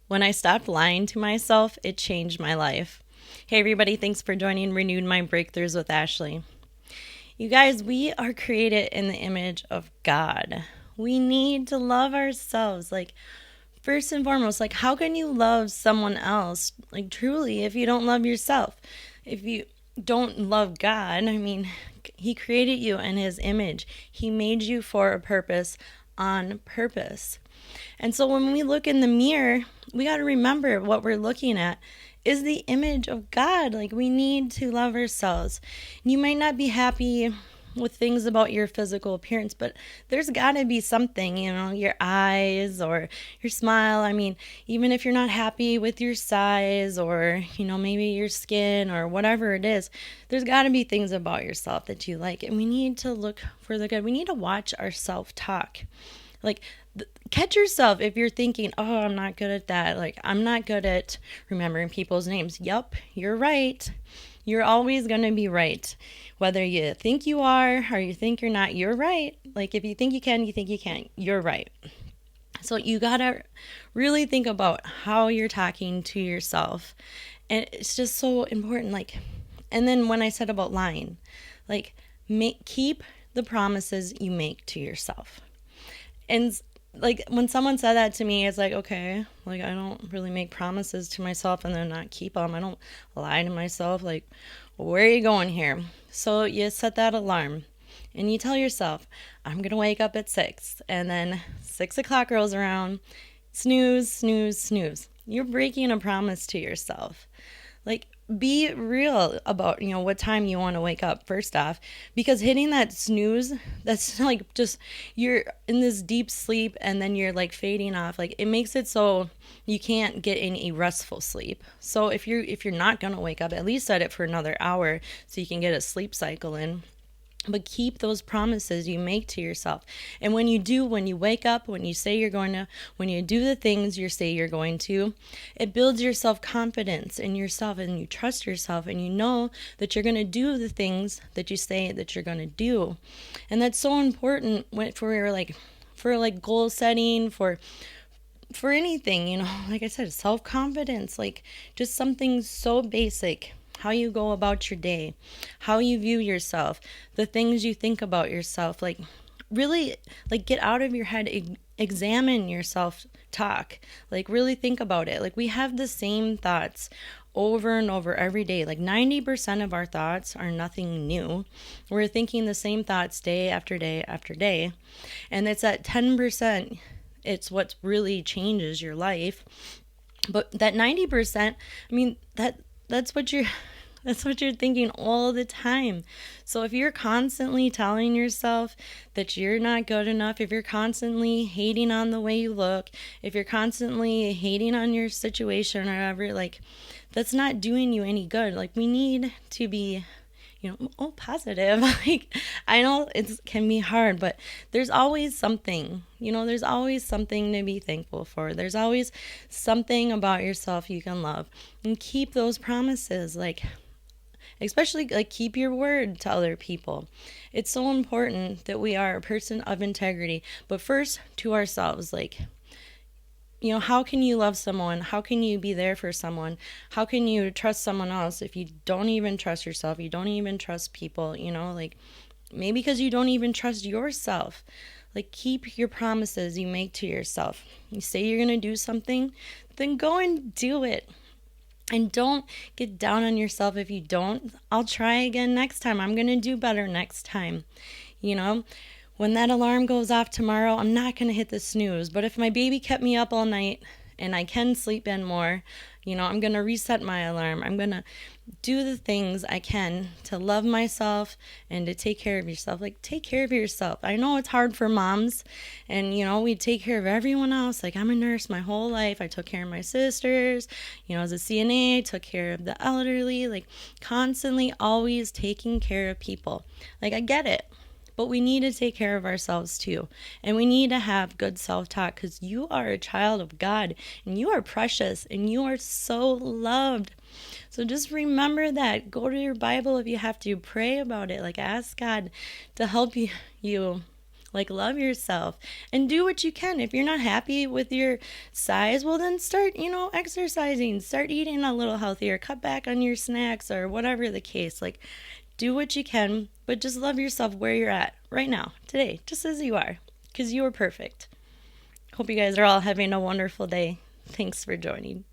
When I stopped lying to myself, it changed my life. Hey, everybody, thanks for joining Renewed Mind Breakthroughs with Ashley. You guys, we are created in the image of God. We need to love ourselves. First and foremost, how can you love someone else, truly, if you don't love yourself? If you don't love God, He created you in His image, He made you for a purpose, on purpose. And so when we look in the mirror, we got to remember what we're looking at is the image of God. We need to love ourselves. You might not be happy with things about your physical appearance, but there's got to be something, your eyes or your smile. Even if you're not happy with your size or, maybe your skin or whatever it is, there's got to be things about yourself that you like. And we need to look for the good. We need to watch our self-talk. Catch yourself if you're thinking, oh, I'm not good at that. I'm not good at remembering people's names. Yep, you're right. You're always going to be right. Whether you think you are or you think you're not, you're right. If you think you can, you think you can't, you're right. So you got to really think about how you're talking to yourself. And it's just so important. And then when I said about lying, keep the promises you make to yourself. And when someone said that to me, it's okay, I don't really make promises to myself and then not keep them. I don't lie to myself. Where are you going here? So you set that alarm and you tell yourself, I'm going to wake up at 6. And then 6 o'clock rolls around, snooze, snooze, snooze. You're breaking a promise to yourself. Be real about, what time you want to wake up, first off, because hitting that snooze, that's just, you're in this deep sleep and then you're fading off. It makes it so you can't get any restful sleep. So if you're not going to wake up, at least set it for another hour so you can get a sleep cycle in. But keep those promises you make to yourself. And when you wake up, when you say you're going to, when you do the things you say you're going to, it builds your self-confidence in yourself and you trust yourself and you know that you're going to do the things that you say that you're going to do. And that's so important for goal setting, for anything, like I said, self-confidence, just something so basic. How you go about your day, how you view yourself, the things you think about yourself, really get out of your head, examine your self-talk, really think about it. We have the same thoughts over and over every day. 90% of our thoughts are nothing new. We're thinking the same thoughts day after day after day. And it's at 10%, it's what really changes your life. But that 90%, that's what you're thinking all the time. So if you're constantly telling yourself that you're not good enough, if you're constantly hating on the way you look, if you're constantly hating on your situation or whatever, that's not doing you any good. We need to be positive. I know it can be hard, but there's always something, there's always something to be thankful for. There's always something about yourself you can love, and keep those promises, especially keep your word to other people. It's so important that we are a person of integrity, but first to ourselves. How can you love someone? How can you be there for someone? How can you trust someone else if you don't even trust yourself? You don't even trust people, maybe because you don't even trust yourself. Keep your promises you make to yourself. You say you're going to do something, then go and do it. And don't get down on yourself if you don't. I'll try again next time. I'm going to do better next time. When that alarm goes off tomorrow, I'm not going to hit the snooze. But if my baby kept me up all night and I can sleep in more, I'm going to reset my alarm. I'm going to do the things I can to love myself and to take care of yourself. Take care of yourself. I know it's hard for moms and, we take care of everyone else. I'm a nurse my whole life. I took care of my sisters, as a CNA, I took care of the elderly, constantly always taking care of people. I get it. But we need to take care of ourselves too. And we need to have good self-talk because you are a child of God and you are precious and you are so loved. So just remember that. Go to your Bible if you have to. Pray about it. Ask God to help you Like, love yourself and do what you can. If you're not happy with your size, well, then start, exercising, start eating a little healthier, cut back on your snacks or whatever the case. Like, do what you can, but just love yourself where you're at right now, today, just as you are, because you are perfect. Hope you guys are all having a wonderful day. Thanks for joining.